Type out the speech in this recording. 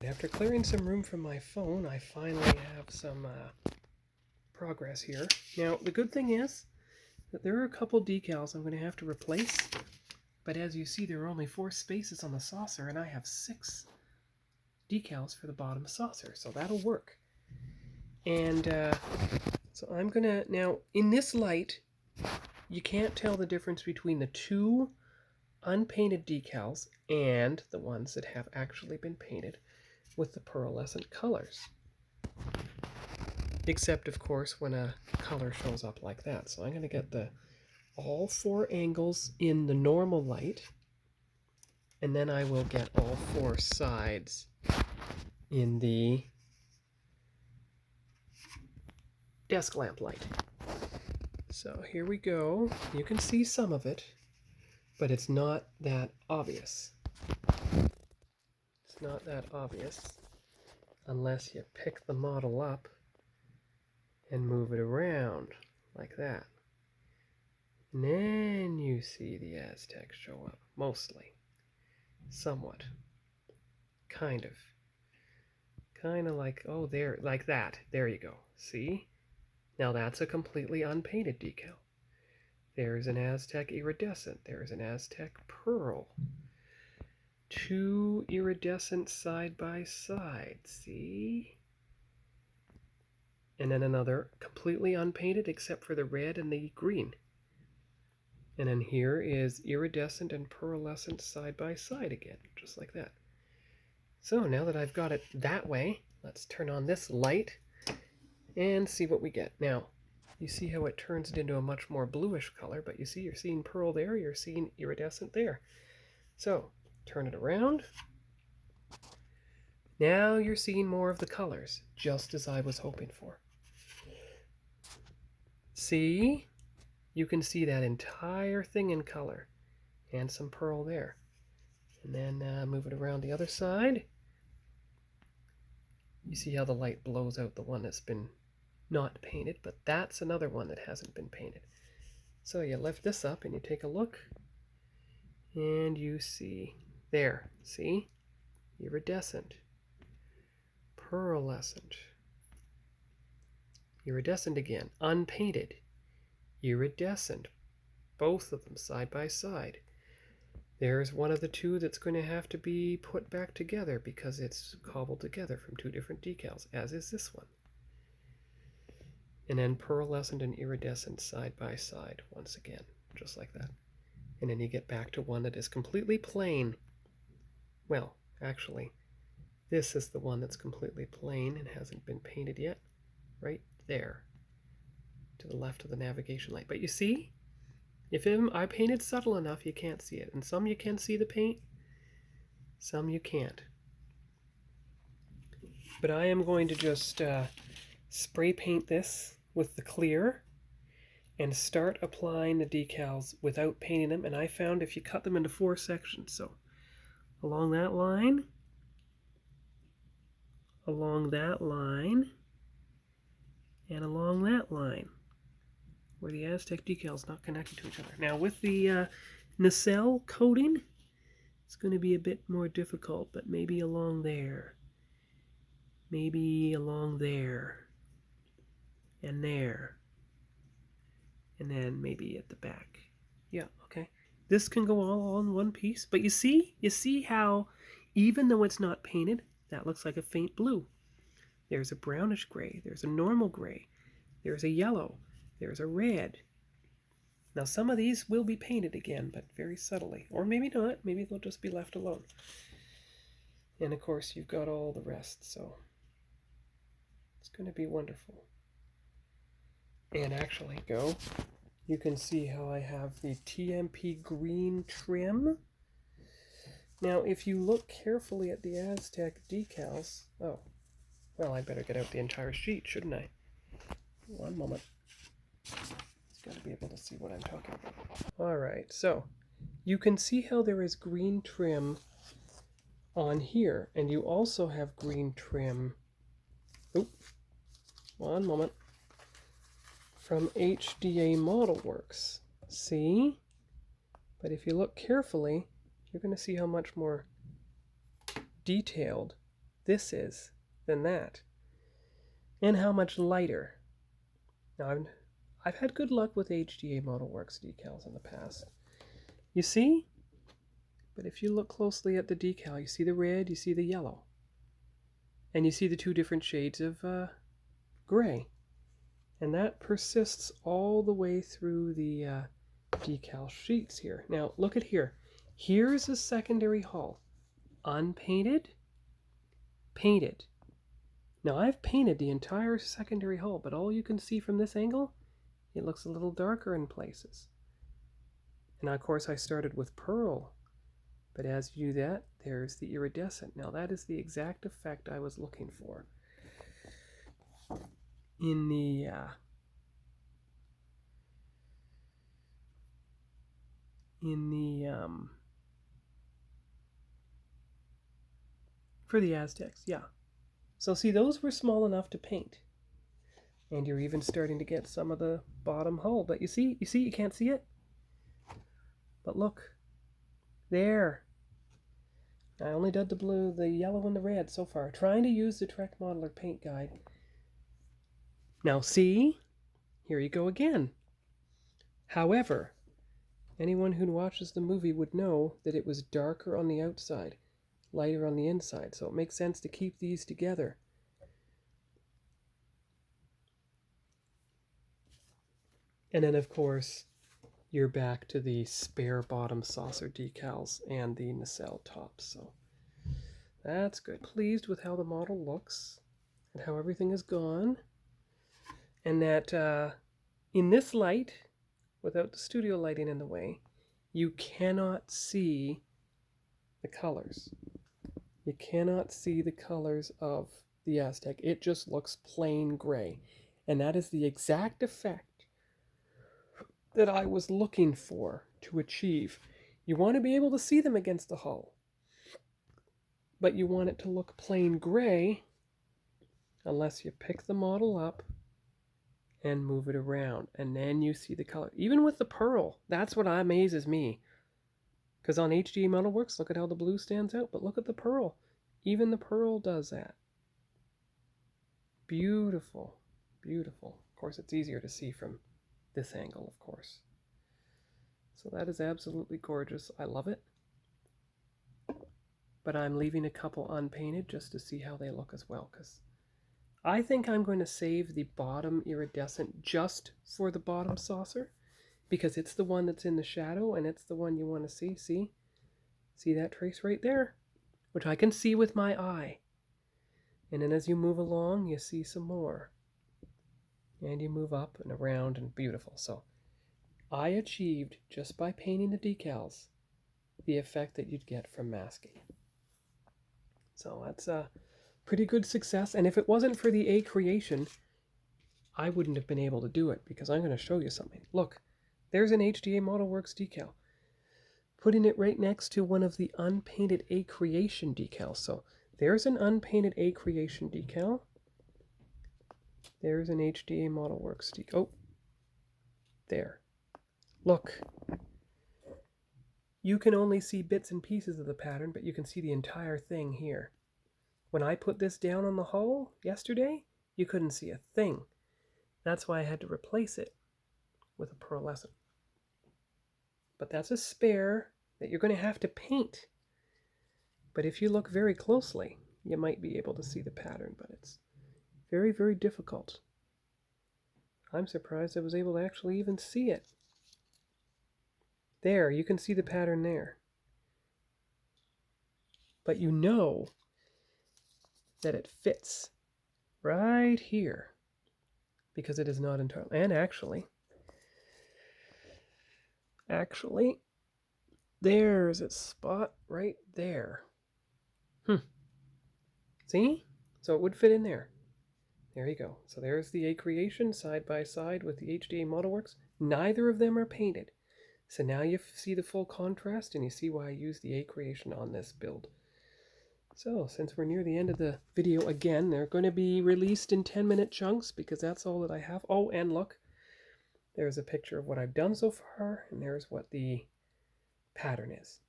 After clearing some room from my phone, I finally have some progress here. Now, the good thing is that there are a couple decals I'm going to have to replace, but as you see, there are only 4 spaces on the saucer, and I have 6 decals for the bottom saucer, so that'll work. And so I'm going to, now, in this light, you can't tell the difference between the 2 unpainted decals and the ones that have actually been painted with the pearlescent colors. Except, of course, when a color shows up like that. So I'm going to get all 4 angles in the normal light, and then I will get all 4 sides in the desk lamp light. So here we go. You can see some of it, but it's not that obvious. It's not that obvious unless you pick the model up and move it around like that. And then you see the Aztec show up, mostly, somewhat, kind of like, oh, there, like that. There you go. See? Now that's a completely unpainted decal. There's an Aztec iridescent. There's an Aztec pearl. 2 iridescent side by side. See? And then another completely unpainted except for the red and the green. And then here is iridescent and pearlescent side by side again, just like that. So now that I've got it that way, let's turn on this light and see what we get. Now, you see how it turns it into a much more bluish color, but you see you're seeing pearl there, you're seeing iridescent there. So, turn it around. Now you're seeing more of the colors, just as I was hoping for. See? You can see that entire thing in color, and some pearl there. And then move it around the other side. You see how the light blows out the one that's been not painted, but that's another one that hasn't been painted. So you lift this up and you take a look, and you see there, see? Iridescent, pearlescent, iridescent again, unpainted, iridescent, both of them side by side. There's one of the 2 that's going to have to be put back together because it's cobbled together from 2 different decals, as is this one. And then pearlescent and iridescent side by side once again, just like that. And then you get back to one that is completely plain. Well, actually, this is the one that's completely plain and hasn't been painted yet, right there, to the left of the navigation light. But you see, if I painted subtle enough, you can't see it. And some you can see the paint, some you can't. But I am going to just spray paint this with the clear and start applying the decals without painting them. And I found if you cut them into 4 sections, so along that line, and along that line, where the Aztec decal is not connected to each other. Now with the nacelle coating, it's going to be a bit more difficult, but maybe along there. Maybe along there. And there. And then maybe at the back. Yeah, okay. This can go all on one piece, but you see how even though it's not painted, that looks like a faint blue. There's a brownish gray, there's a normal gray, there's a yellow, there's a red. Now some of these will be painted again, but very subtly. Or maybe not, maybe they'll just be left alone. And of course you've got all the rest, so it's going to be wonderful. And actually, you can see how I have the TMP green trim. Now, if you look carefully at the Aztec decals, oh, well, I better get out the entire sheet, shouldn't I? One moment. It's got to be able to see what I'm talking about. All right, so you can see how there is green trim on here, and you also have green trim. Oop, one moment. From HDA Modelworx. See? But if you look carefully, you're going to see how much more detailed this is than that, and how much lighter. Now, I've had good luck with HDA Modelworx decals in the past. You see? But if you look closely at the decal, you see the red, you see the yellow, and you see the two different shades of gray. And that persists all the way through the decal sheets here. Now, look at here. Here's a secondary hull. Unpainted, painted. Now, I've painted the entire secondary hull, but all you can see from this angle, it looks a little darker in places. And of course, I started with pearl. But as you do that, there's the iridescent. Now, that is the exact effect I was looking for in the for the Aztecs, yeah. So see, those were small enough to paint, and you're even starting to get some of the bottom hull. But you see, you can't see it. But look, there. I only did the blue, the yellow, and the red so far, trying to use the Trek Modeler paint guide. Now see, here you go again. However, anyone who watches the movie would know that it was darker on the outside, lighter on the inside, so it makes sense to keep these together. And then, of course, you're back to the spare bottom saucer decals and the nacelle tops. So that's good. Pleased with how the model looks and how everything is gone. And that in this light, without the studio lighting in the way, you cannot see the colors. You cannot see the colors of the Aztec. It just looks plain gray. And that is the exact effect that I was looking for to achieve. You want to be able to see them against the hull, but you want it to look plain gray unless you pick the model up and move it around, and then you see the color. Even with the pearl, that's what amazes me. Because on HDA Modelworx, look at how the blue stands out, but look at the pearl. Even the pearl does that. Beautiful, beautiful. Of course, it's easier to see from this angle, of course. So that is absolutely gorgeous. I love it. But I'm leaving a couple unpainted just to see how they look as well, because I think I'm going to save the bottom iridescent just for the bottom saucer, because it's the one that's in the shadow and it's the one you want to see. See that trace right there, which I can see with my eye. And then as you move along, you see some more. And you move up and around, and beautiful. So I achieved, just by painting the decals, the effect that you'd get from masking. So that's a pretty good success. And if it wasn't for the Acreation, I wouldn't have been able to do it, because I'm going to show you something. Look, there's an HDA Modelworx decal. Putting it right next to one of the unpainted Acreation decals. So there's an unpainted Acreation decal. There's an HDA Modelworx decal. Oh, there. Look. You can only see bits and pieces of the pattern, but you can see the entire thing here. When I put this down on the hull yesterday, you couldn't see a thing. That's why I had to replace it with a pearlescent. But that's a spare that you're going to have to paint. But if you look very closely, you might be able to see the pattern, but it's very, very difficult. I'm surprised I was able to actually even see it. There, you can see the pattern there. But you know that it fits right here, because it is not entirely. And actually, there's a spot right there. See? So it would fit in there. There you go. So there's the Acreation side by side with the HDA Modelworx. Neither of them are painted. So now you see the full contrast, and you see why I used the Acreation on this build. So since we're near the end of the video again, they're going to be released in 10-minute chunks, because that's all that I have. Oh, and look, there's a picture of what I've done so far, and there's what the pattern is.